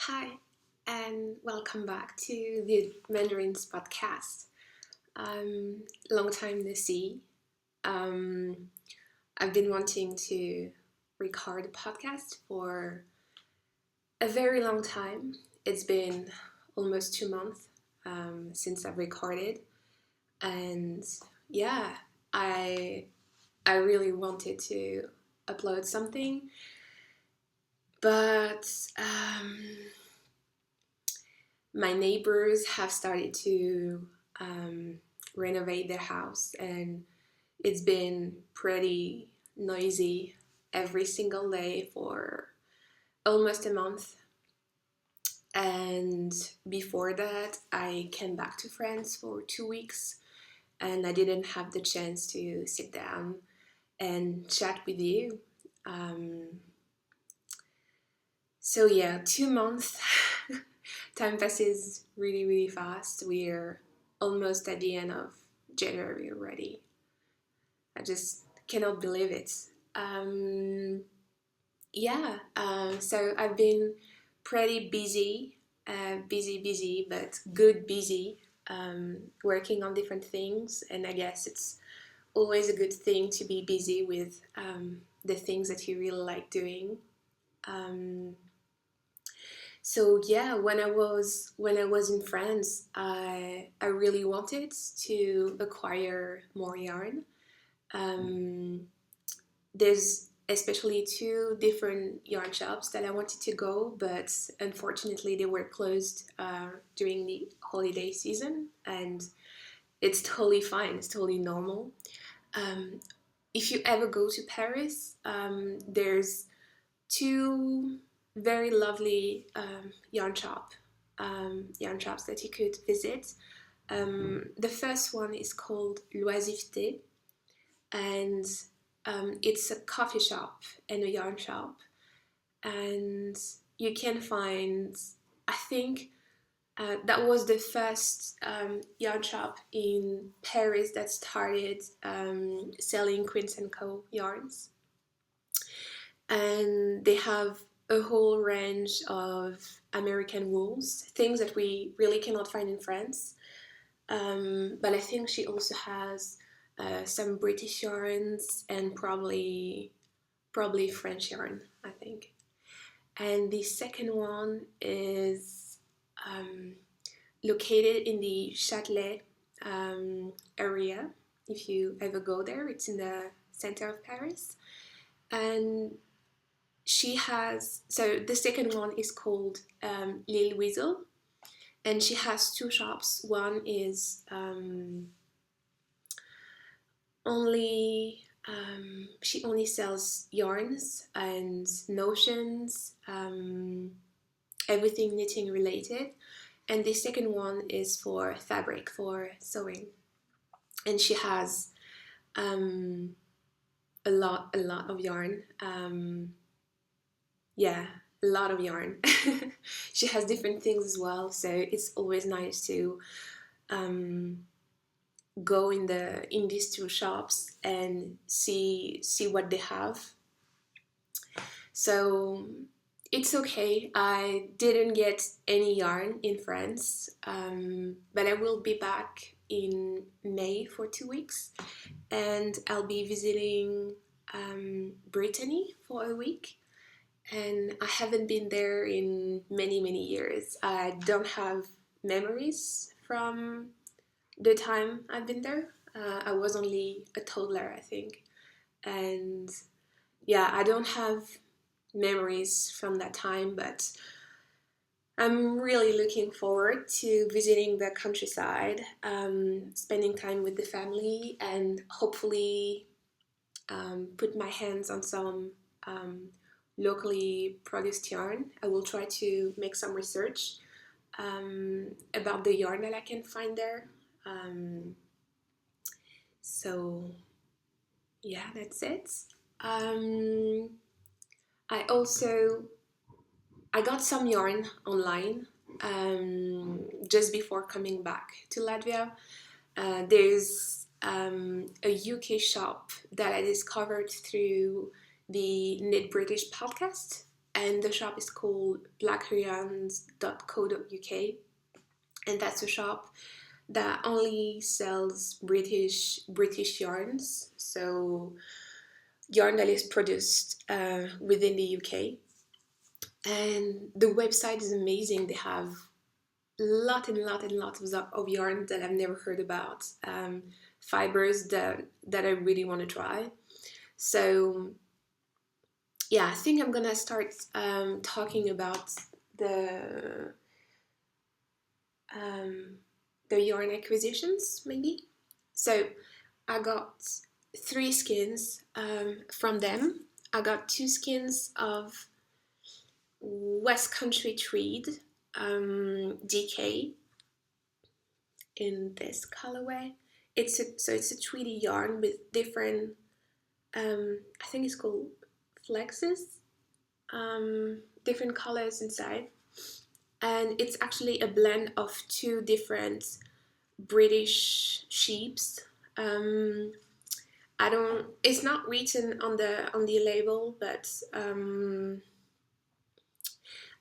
Hi, and welcome back to the Mandarine's podcast. Long time no see. Um, I've been wanting to record a podcast for a very long time. It's been almost 2 months since I've recorded, and yeah, I I really wanted to upload something, but my neighbors have started to um, renovate their house, and it's been pretty noisy every single day for almost a month. And before that, I came back to France for 2 weeks, and I didn't have the chance to sit down and chat with you. Um, so, yeah, 2 months. Time passes really, really fast. We're almost at the end of January already. I just cannot believe it. Um, so I've been pretty busy, busy, but good busy, working on different things. And I guess it's always a good thing to be busy with the things that you really like doing. Um, So yeah, when I was in France, I really wanted to acquire more yarn. Um, there's especially two different yarn shops that I wanted to go, but unfortunately they were closed during the holiday season, and it's totally fine. It's totally normal. Um, if you ever go to Paris, there's two very lovely yarn shops that you could visit. The first one is called L'Oisiveté, and it's a coffee shop and a yarn shop, and you can find, I think, that was the first yarn shop in Paris that started selling Quince & Co. yarns. And they have a whole range of American wools, things that we really cannot find in France. But I think she also has some British yarns and probably French yarn, I think. And the second one is located in the Châtelet area. If you ever go there, it's in the center of Paris. And the second one is called Lil Weasel, and she has two shops. One is she only sells yarns and notions, everything knitting related, and the second one is for fabric, for sewing, and she has a lot of yarn. Yeah, a lot of yarn. She has different things as well, so it's always nice to go in these two shops and see what they have. So it's okay. I didn't get any yarn in France, but I will be back in May for 2 weeks, and I'll be visiting Brittany for a week. And I haven't been there in many years. I don't have memories from the time I've been there. I was only a toddler, I think. And yeah, I don't have memories from that time, but I'm really looking forward to visiting the countryside, spending time with the family, and hopefully put my hands on some locally produced yarn. I will try to make some research about the yarn that I can find there. So yeah, that's it. I also I got some yarn online just before coming back to Latvia. There's a UK shop that I discovered through the Knit British podcast. and the shop is called blackyarns.co.uk, and that's a shop that only sells British yarns, so yarn that is produced within the UK. And the website is amazing. They have lot and lots of yarn that I've never heard about, fibers that I really want to try. So yeah, I think I'm gonna start talking about the yarn acquisitions, maybe. So I got 3 skins from them. I got 2 skins of West Country Tweed DK in this colorway. It's a tweedy yarn with different, I think it's called flexes, different colors inside, and it's actually a blend of 2 different British sheeps. It's not written on the label, but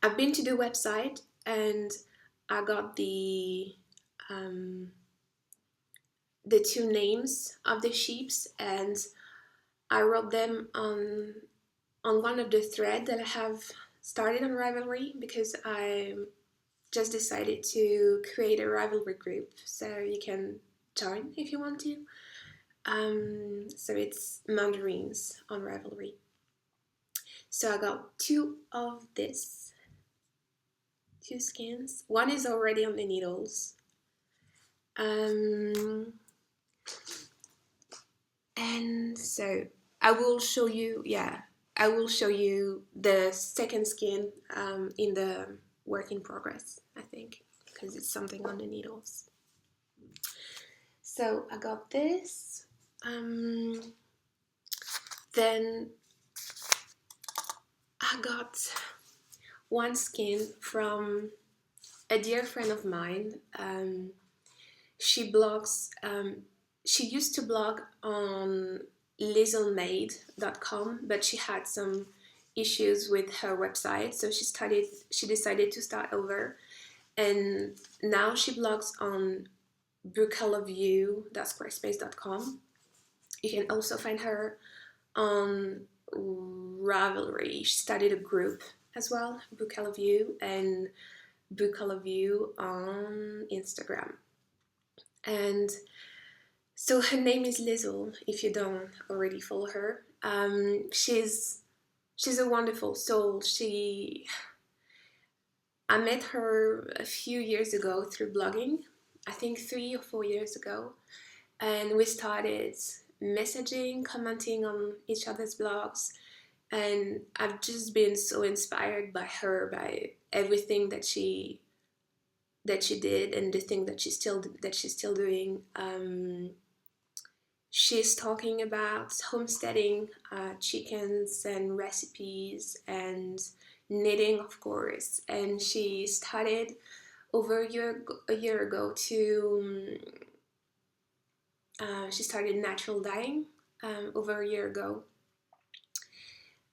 I've been to the website and I got the 2 names of the sheeps, and I wrote them on one of the threads that I have started on Ravelry, because I just decided to create a Ravelry group, so you can join if you want to. So it's Mandarines on Ravelry. So I got 2 of this, 2 skins. One is already on the needles. And so I will show you, the second skin in the work in progress, I think, because it's something on the needles. So I got this. Then I got 1 skin from a dear friend of mine. She blogs, she used to blog on lizzlemade.com, but she had some issues with her website, so she decided to start over, and now she blogs on bookalovyou.squarespace.com. You can also find her on Ravelry. She started a group as well, Book I Love You, and Book I Love You on Instagram. And so her name is Lizzle, if you don't already follow her. She's a wonderful soul. I met her a few years ago through blogging, I think 3 or 4 years ago, and we started messaging, commenting on each other's blogs, and I've just been so inspired by her, by everything that she did and the thing that she's still doing. She's talking about homesteading, chickens and recipes, and knitting, of course. And she started over a year ago to she started natural dyeing over a year ago.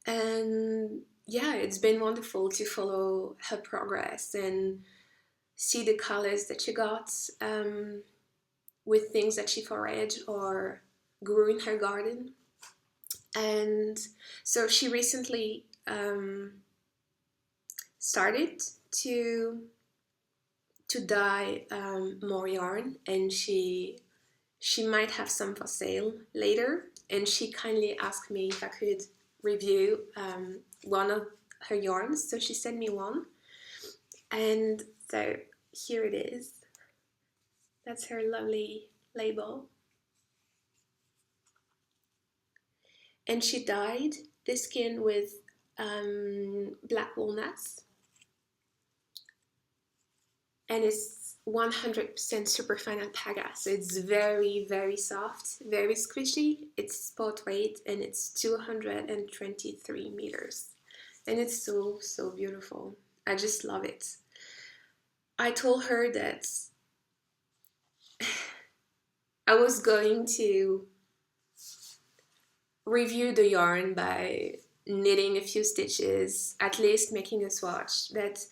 And yeah, it's been wonderful to follow her progress and see the colors that she got with things that she foraged or grew in her garden. And so she recently started to dye more yarn, and she might have some for sale later, and she kindly asked me if I could review one of her yarns, so she sent me one, and so here it is. That's her lovely label. And she dyed the skin with black walnuts, and it's 100% superfine alpaca, so it's very, very soft, very squishy. It's spot weight, and it's 223 meters, and it's so, so beautiful. I just love it. I told her that I was going to review the yarn by knitting a few stitches, at least making a swatch. That,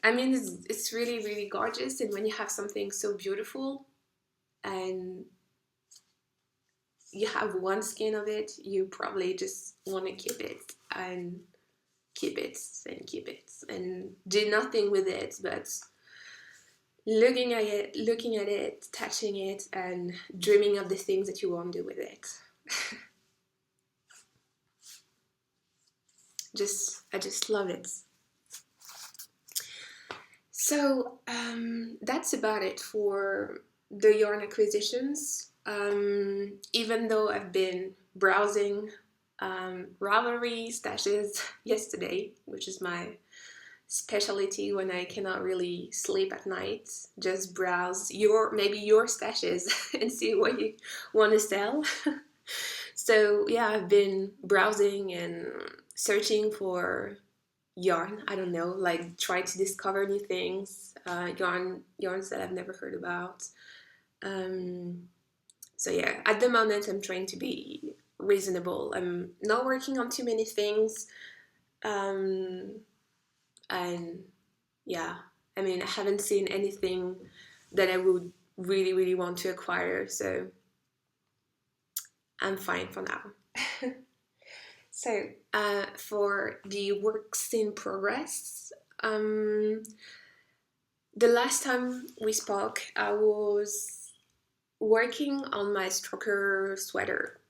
I mean, it's really, really gorgeous. And when you have something so beautiful and you have one skein of it, you probably just want to keep it and keep it and keep it and do nothing with it but looking at it, touching it, and dreaming of the things that you want to do with it. I just love it. So that's about it for the yarn acquisitions. Even though I've been browsing Ravelry stashes yesterday, which is my specialty when I cannot really sleep at night, just browse maybe your stashes and see what you want to sell. So yeah, I've been browsing and searching for yarn. I don't know, like try to discover new things, yarns that I've never heard about. So yeah, at the moment I'm trying to be reasonable. I'm not working on too many things. And yeah, I mean, I haven't seen anything that I would really, really want to acquire, so I'm fine for now. So for the works in progress, the last time we spoke, I was working on my stroker sweater.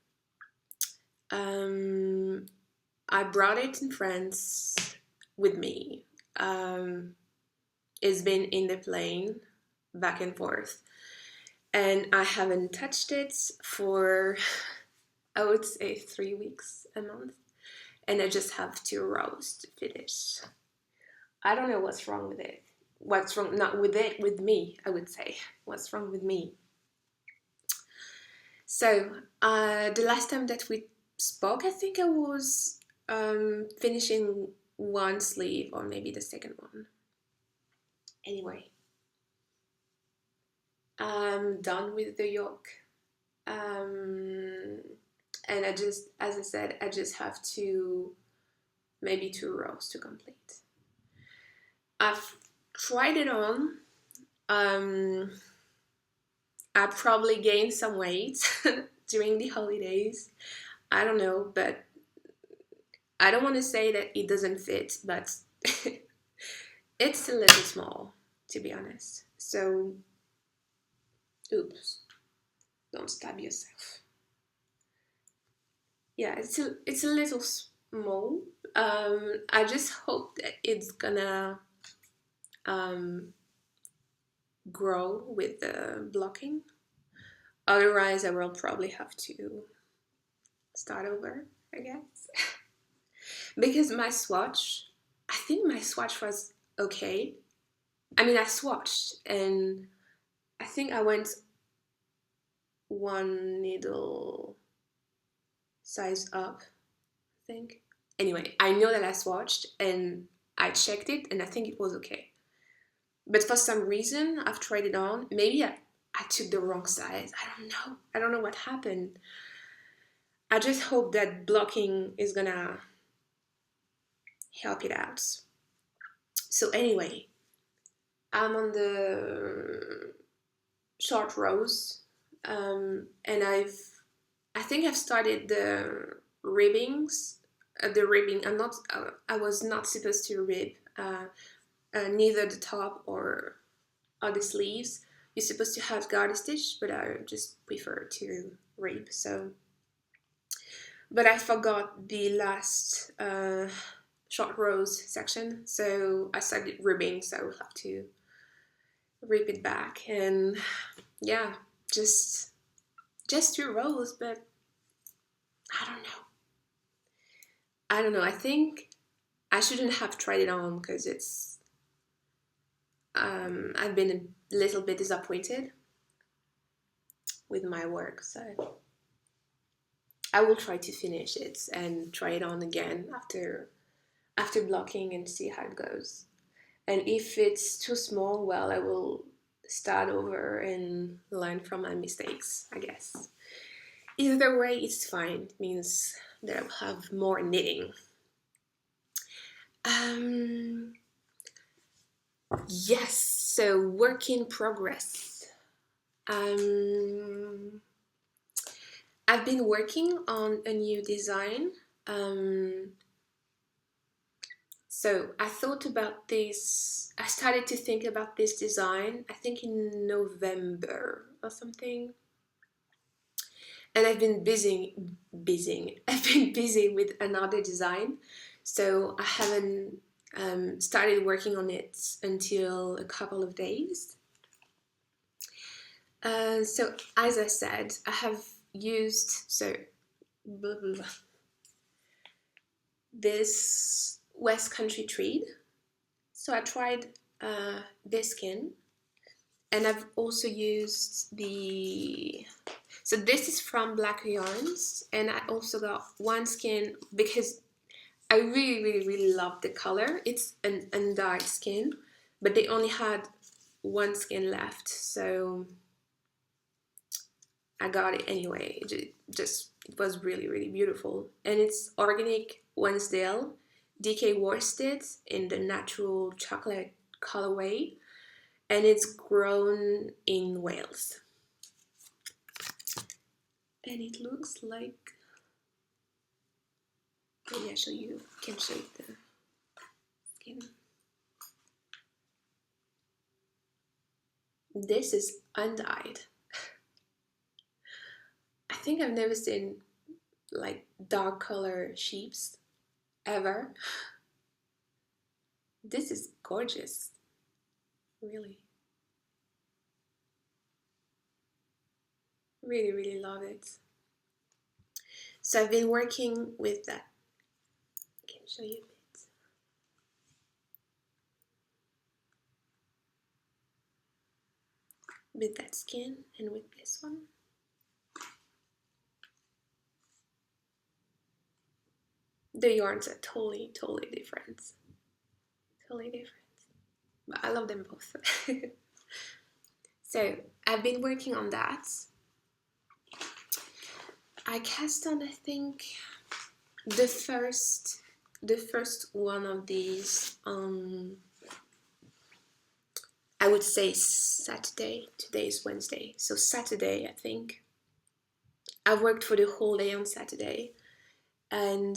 I brought it in France with me. It's been in the plane back and forth, and I haven't touched it for, I would say, 3 weeks, a month, and I just have 2 rows to finish. I don't know what's wrong with it. What's wrong, not with it, with me, I would say. What's wrong with me? So, the last time that we spoke, I think I was finishing one sleeve, or maybe the second one. Anyway, I'm done with the yoke. And I just, as I said, I just have maybe 2 rows to complete. I've tried it on. I probably gained some weight during the holidays. I don't know, but I don't want to say that it doesn't fit, but it's a little small, to be honest. So, oops, don't stab yourself. Yeah, it's a little small. I just hope that it's gonna grow with the blocking. Otherwise, I will probably have to start over, I guess. Because my swatch, I think my swatch was okay. I mean, I swatched and I think I went 1 needle size up, I think. Anyway, I know that I swatched and I checked it and I think it was okay. But for some reason, I've tried it on. Maybe I took the wrong size. I don't know. I don't know what happened. I just hope that blocking is gonna help it out. So anyway, I'm on the short rows, and I think I've started the ribbings. The ribbing. I was not supposed to rib neither the top or the sleeves. You're supposed to have garter stitch, but I just prefer to rib. So, but I forgot the last short rows section, so I started ribbing. So I will have to rip it back, and yeah, just 2 rows, but I don't know. I think I shouldn't have tried it on because it's I've been a little bit disappointed with my work, so I will try to finish it and try it on again after blocking and see how it goes. And if it's too small, well, I will start over and learn from my mistakes, I guess. Either way, it's fine. It means that I'll have more knitting. Yes, so work in progress. I've been working on a new design. So I thought about this, I started to think about this design, I think in November or something. And I've been I've been busy with another design. So I haven't started working on it until a couple of days. So as I said, I have used blah, blah, blah, this West Country thread. So I tried this skin, and I've also used so this is from Black Yarns, and I also got one skin because I really love the color. It's an undyed skin, but they only had one skin left, so I got it anyway. It was really beautiful, and it's organic Wensdale DK worsted in the natural chocolate colorway, and it's grown in Wales. And it looks like, maybe I can show you the skin. This is undyed. I think I've never seen like dark color sheeps ever. This is gorgeous, really. Really love it. So I've been working with that. I can show you a bit. With that skin and with this one. The yarns are totally different. Totally different. But I love them both. So I've been working on that. I cast on, I think, the first one of these I would say Saturday. Today is Wednesday, so Saturday, I think. I worked for the whole day on Saturday, and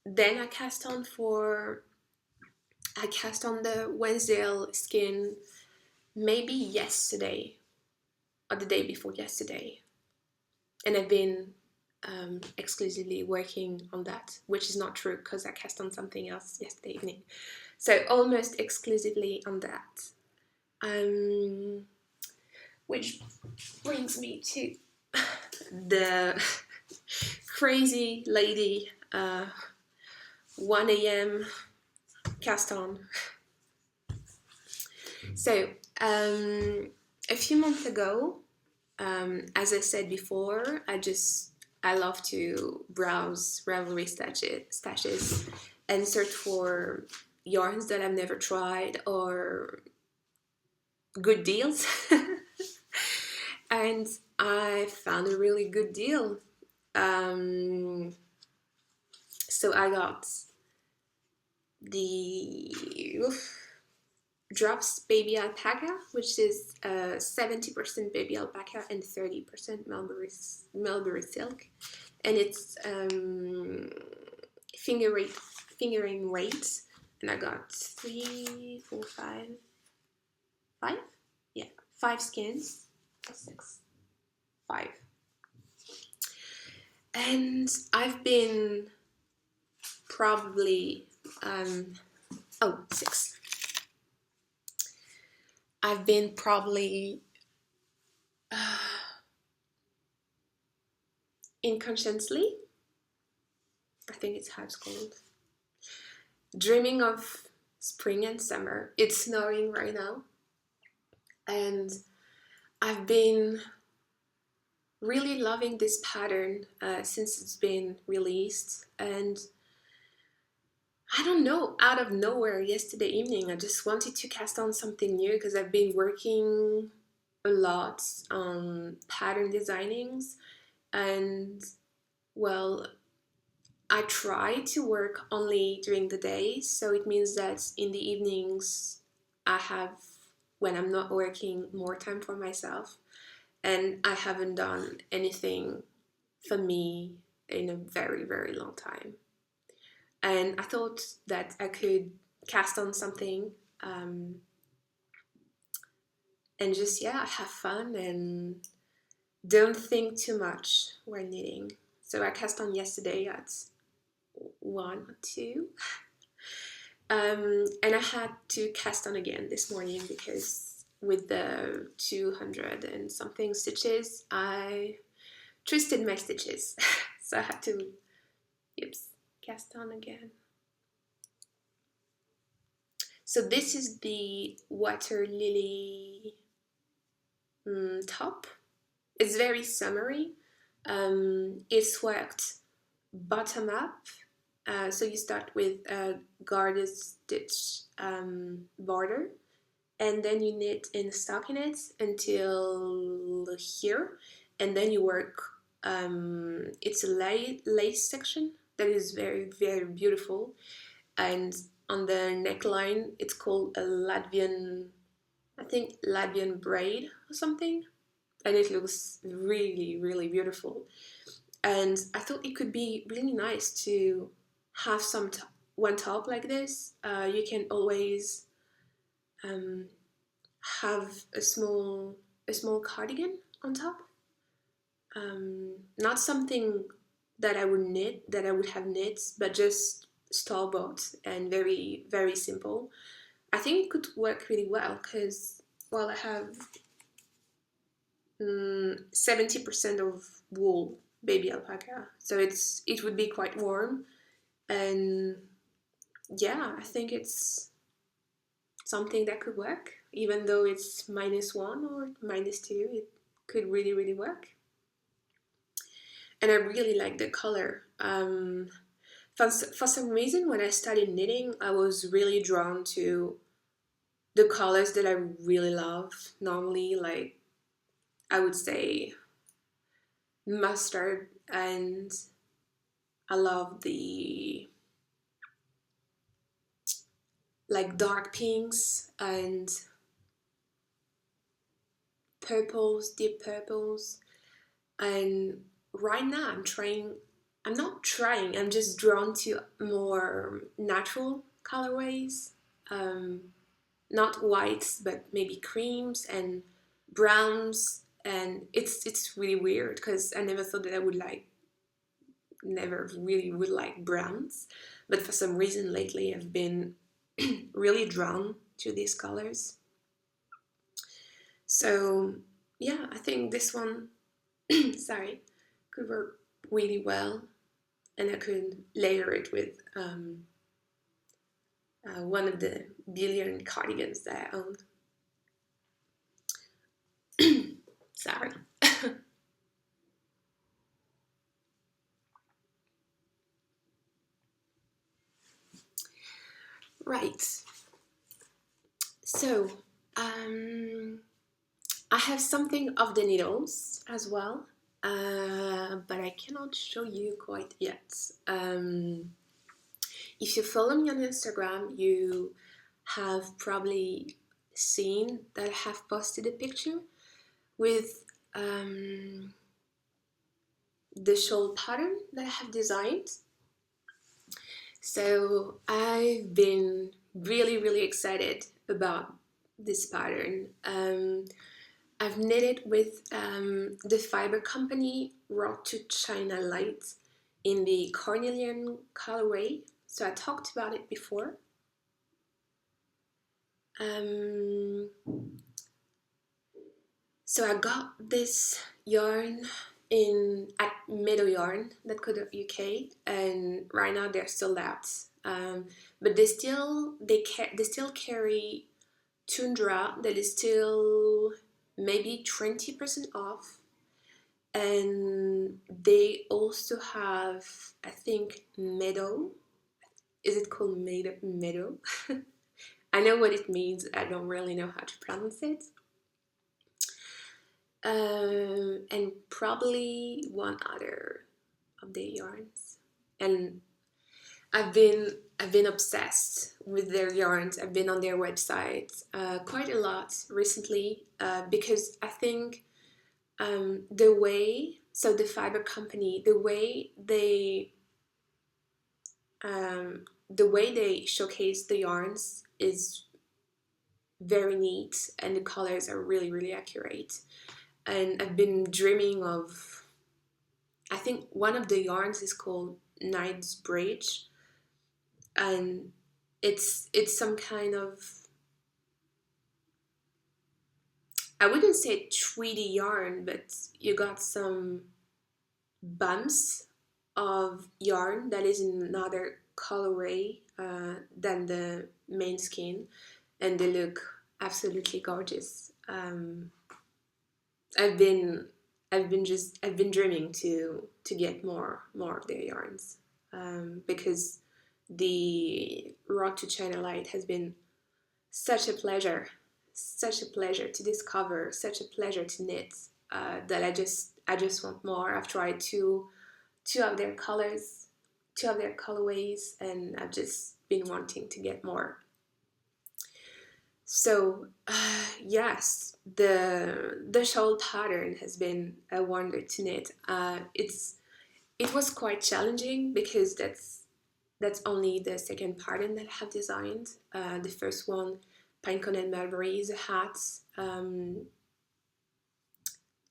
then I cast on the Wensdale skin maybe yesterday or the day before yesterday, and I've been exclusively working on that, which is not true because I cast on something else yesterday evening. So almost exclusively on that. Which brings me to the crazy lady 1 a.m. cast on. So a few months ago, as I said before, I love to browse Ravelry stashes and search for yarns that I've never tried or good deals. And I found a really good deal. So I got the Drops Baby Alpaca, which is 70% baby alpaca and 30% Mulberry silk, and it's fingering weight, and I got 3, 4, 5, yeah, 5 skins, 6, 5, and I've been probably 6. I've been probably inconsciously, I think it's how it's called, dreaming of spring and summer. It's snowing right now, and I've been really loving this pattern since it's been released, and I don't know, out of nowhere yesterday evening I just wanted to cast on something new because I've been working a lot on pattern designings, And well, I try to work only during the day, so it means that in the evenings I have, when I'm not working, more time for myself, and I haven't done anything for me in a very, very long time. And I thought that I could cast on something, um, and just, yeah, have fun and don't think too much when knitting. So I cast on yesterday at 1 or 2. And I had to cast on again this morning because with the 200 and something stitches, I twisted my stitches. So I had to, oops, cast on again. So this is the water lily top. It's very summery. It's worked bottom up. So you start with a garter stitch border, and then you knit in stockinette until here, and then you work. It's a lace section that is very, very beautiful, and on the neckline it's called a Latvian, I think Latvian braid or something, and it looks really, really beautiful. And I thought it could be really nice to have one top like this. You can always um, have a small cardigan on top. Not something that I would have knit, but just store bought and very, very simple. I think it could work really well because, well, I have 70% of wool, baby alpaca, so it would be quite warm, and yeah, I think it's something that could work, even though it's -1 or -2. It could really, really work, and I really like the color. For some reason, when I started knitting, I was really drawn to the colors that I really love. Normally, like, I would say mustard, and I love the like dark pinks and purples, deep purples. And right now I'm just drawn to more natural colorways. Um, Not whites, but maybe creams and browns. And it's really weird because I never thought that never really would like browns. But for some reason lately I've been really drawn to these colors. So yeah, I think this one, sorry, could work really well, and I could layer it with one of the billion cardigans that I own. Sorry. Right. So, I have something of the needles as well, but I cannot show you quite yet. If you follow me on Instagram, you have probably seen that I have posted a picture with the shawl pattern that I have designed. So I've been really, really excited about this pattern. I've knitted with the fiber company Raw to China Light in the cornelian colorway. So I talked about it before. So I got this yarn at Meadow Yarn.co.uk, and right now they're sold out. But they still carry Tundra that is still maybe 20% off, and they also have, I think, Meadow. Is it called Meadow? I know what it means. I don't really know how to pronounce it. and probably one other of their yarns. And I've been obsessed with their yarns. I've been on their website quite a lot recently because I think the way, so the fiber company, the way they showcase the yarns is very neat, and the colors are really, really accurate. And I've been dreaming of, I think one of the yarns is called Knight's Bridge, and it's some kind of, I wouldn't say 3D yarn, but you got some bumps of yarn that is in another colorway than the main skin, and they look absolutely gorgeous. I've been I've been dreaming to get more of their yarns because the Road to China Light has been such a pleasure, such a pleasure to discover, such a pleasure to knit that I just want more. I've tried two of their colors, two of their colorways, and I've just been wanting to get more. So yes, the shawl pattern has been a wonder to knit. It was quite challenging because that's only the second pattern that I have designed. The first one, Pinecone and Mulberry, is a hat,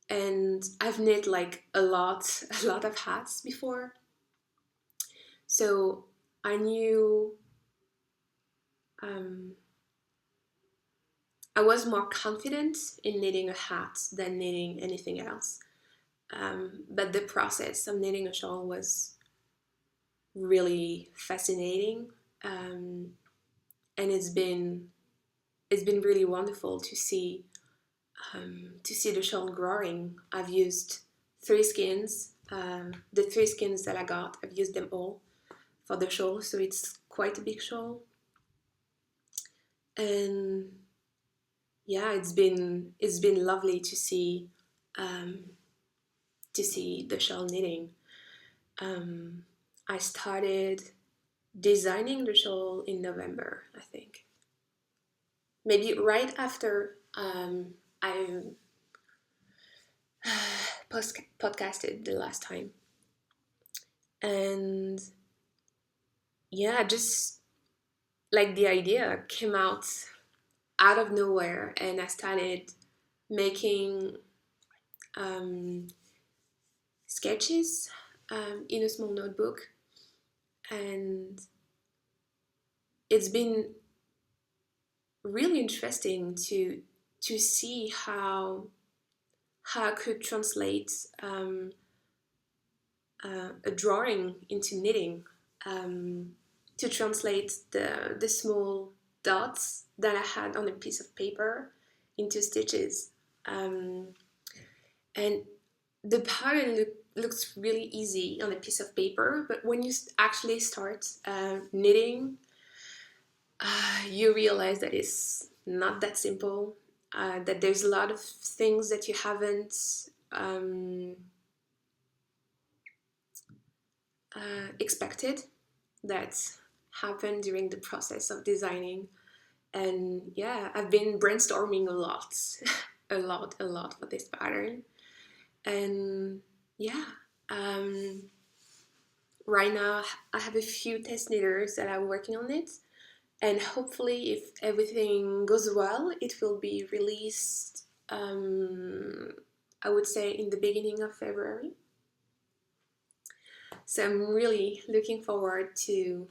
and I've knit like a lot of hats before, so I knew I was more confident in knitting a hat than knitting anything else. But the process of knitting a shawl was really fascinating, and it's been really wonderful to see the shawl growing. I've used 3 skins. The 3 skins that I got, I've used them all for the shawl, so it's quite a big shawl. And yeah, it's been lovely to see the shawl knitting. I started designing the shawl in November, I think. Maybe right after I podcasted the last time. And yeah, just like the idea came out of nowhere, and I started making sketches in a small notebook, and it's been really interesting to see how I could translate a drawing into knitting, to translate the small dots that I had on a piece of paper into stitches. And the pattern looks really easy on a piece of paper, but when you actually start knitting, you realize that it's not that simple, that there's a lot of things that you haven't expected that happen during the process of designing. And yeah, I've been brainstorming a lot, a lot for this pattern. And yeah, right now I have a few test knitters that are working on it, and hopefully, if everything goes well, it will be released, I would say, in the beginning of February. So I'm really looking forward to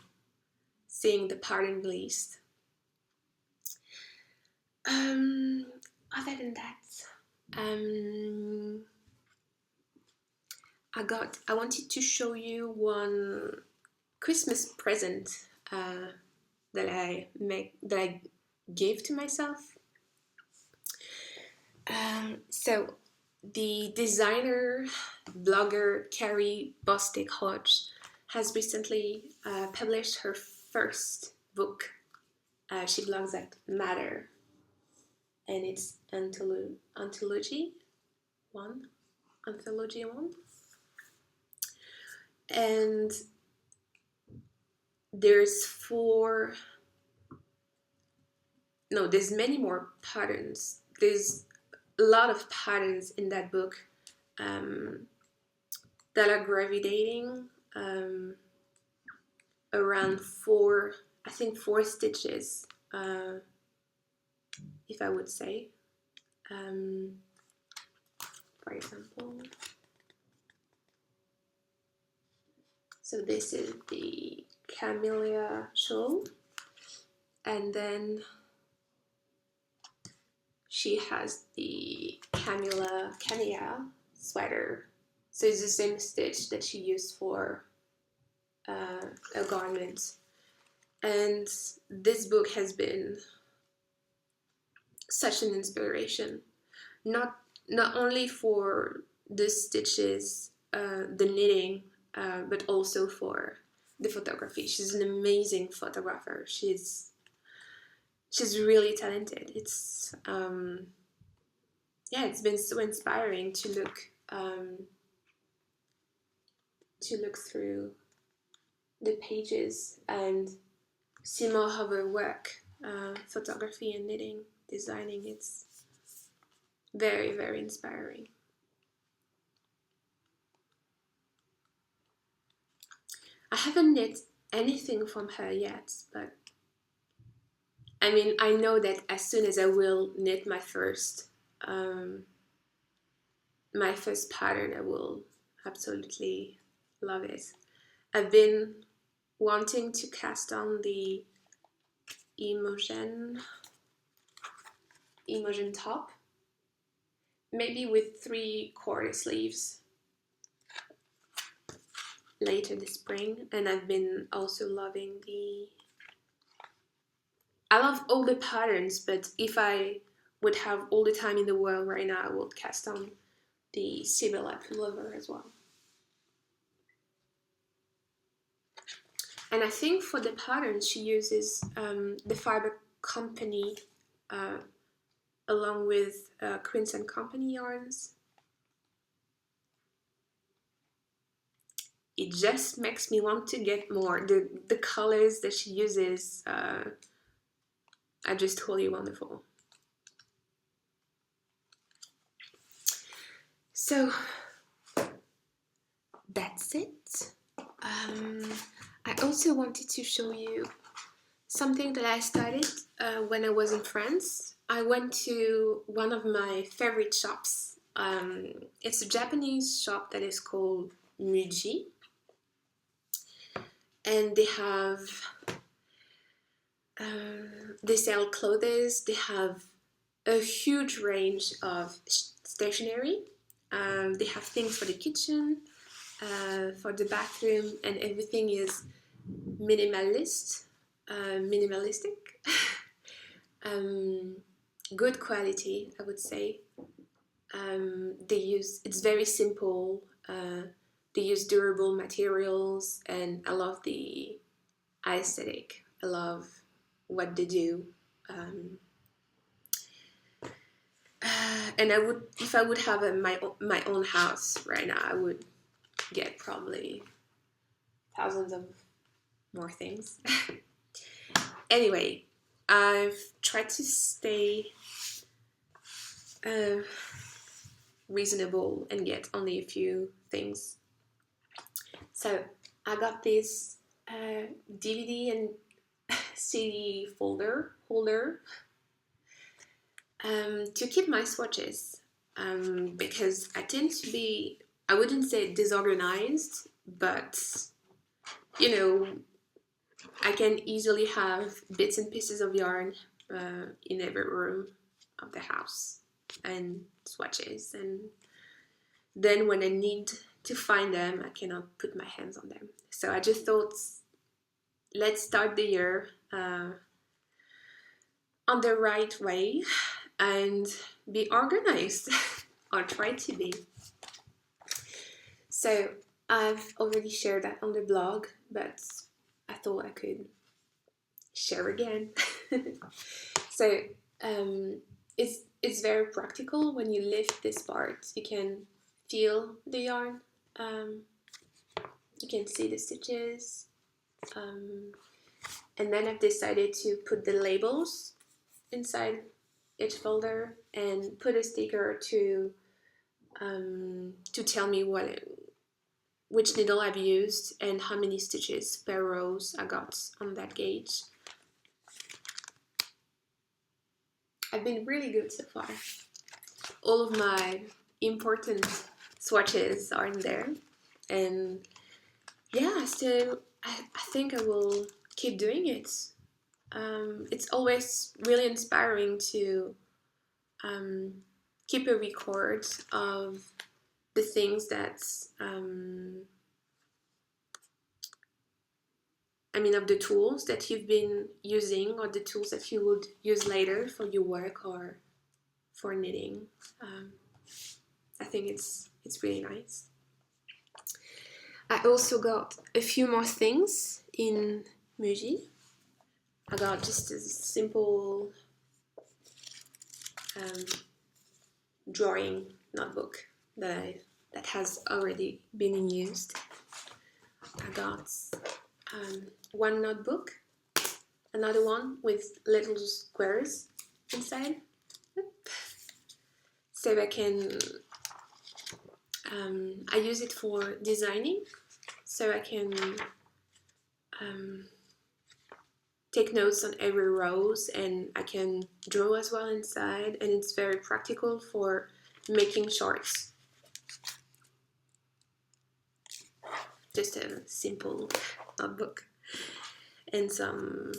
seeing the pattern released. Other than that, I wanted to show you one Christmas present that I gave to myself. So the designer blogger Carrie Bostic Hodge has recently published her first book. She blogs at Matter, and it's anthology. anthology one. And there's many more patterns. There's a lot of patterns in that book that are gravitating around four stitches, if I would say. For example, so this is the camellia shawl, and then she has the camellia sweater. So it's the same stitch that she used for a garment. And this book has been such an inspiration, not only for the stitches, the knitting, but also for the photography. She's an amazing photographer. She's really talented. It's it's been so inspiring to look through the pages and see more of her work, photography and knitting, designing. It's very, very inspiring. I haven't knit anything from her yet, but I mean, I know that as soon as I will knit my first pattern, I will absolutely love it. I've been wanting to cast on the Imogen top, maybe with 3/4 sleeves later this spring. And I've been also loving I love all the patterns, but if I would have all the time in the world right now, I would cast on the Sibylla pullover as well. And I think for the pattern, she uses the Fiber Company along with Quince and Company yarns. It just makes me want to get more. The colors that she uses are just totally wonderful. So that's it. I also wanted to show you something that I started when I was in France. I went to one of my favorite shops. It's a Japanese shop that is called Muji. And they sell clothes. They have a huge range of stationery. They have things for the kitchen, for the bathroom, and everything is minimalistic. Good quality, I would say. It's very simple. They use durable materials, and I love the aesthetic. I love what they do. And if I would have my own house right now, I would get probably thousands of more things. Anyway, I've tried to stay reasonable and get only a few things. So I got this DVD and CD holder to keep my swatches, because I tend to be, I wouldn't say disorganized, but I can easily have bits and pieces of yarn in every room of the house and swatches, and then when I need to find them, I cannot put my hands on them. So I just thought, let's start the year on the right way and be organized, or try to be. So I've already shared that on the blog, but I thought I could share again. So it's it's very practical. When you lift this part, you can feel the yarn. You can see the stitches. And then I've decided to put the labels inside each folder and put a sticker to tell me which needle I've used and how many stitches per rows I got on that gauge. I've been really good so far. All of my important swatches are in there, and yeah, still I think I will keep doing it. It's always really inspiring to keep a record of the things that of the tools that you've been using, or the tools that you would use later for your work or for knitting. I think it's really nice. I also got a few more things in Muji. I got just a simple drawing notebook that has already been used. I got one notebook, another one with little squares inside, so I can I use it for designing, so I can take notes on every rows, and I can draw as well inside, and it's very practical for making charts. Just a simple notebook and some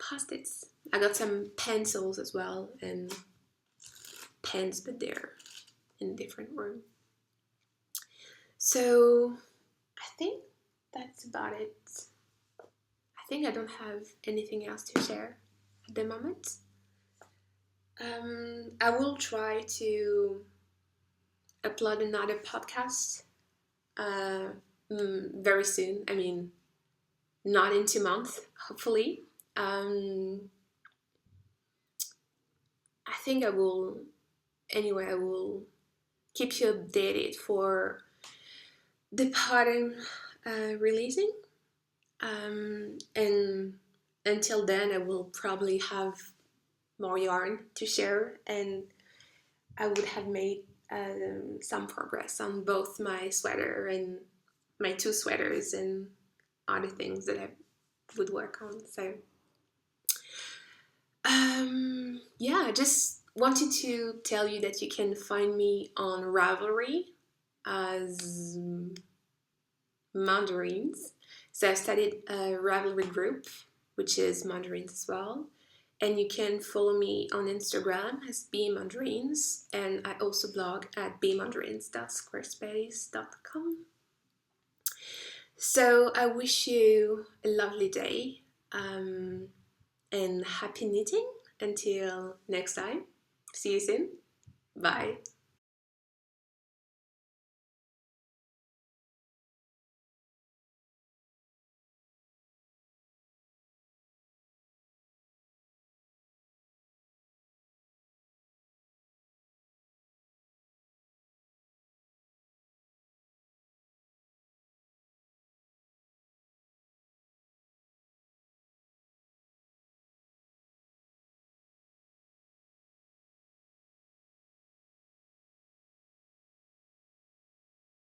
post-its. I got some pencils as well and pens, but they're in a different room. So I think that's about it. I think I don't have anything else to share at the moment. I will try to upload another podcast very soon. I mean, not in 2 months, hopefully. I think I will, anyway, I will keep you updated for the pattern releasing. And until then, I will probably have more yarn to share, and I would have made some progress on both my sweater and my 2 sweaters and other things that I would work on. So yeah, I just wanted to tell you that you can find me on Ravelry as Mandarines. So I started a Ravelry group, which is Mandarines as well. And you can follow me on Instagram as bmandarines, and I also blog at bmandarines.squarespace.com. So I wish you a lovely day and happy knitting until next time. See you soon. Bye.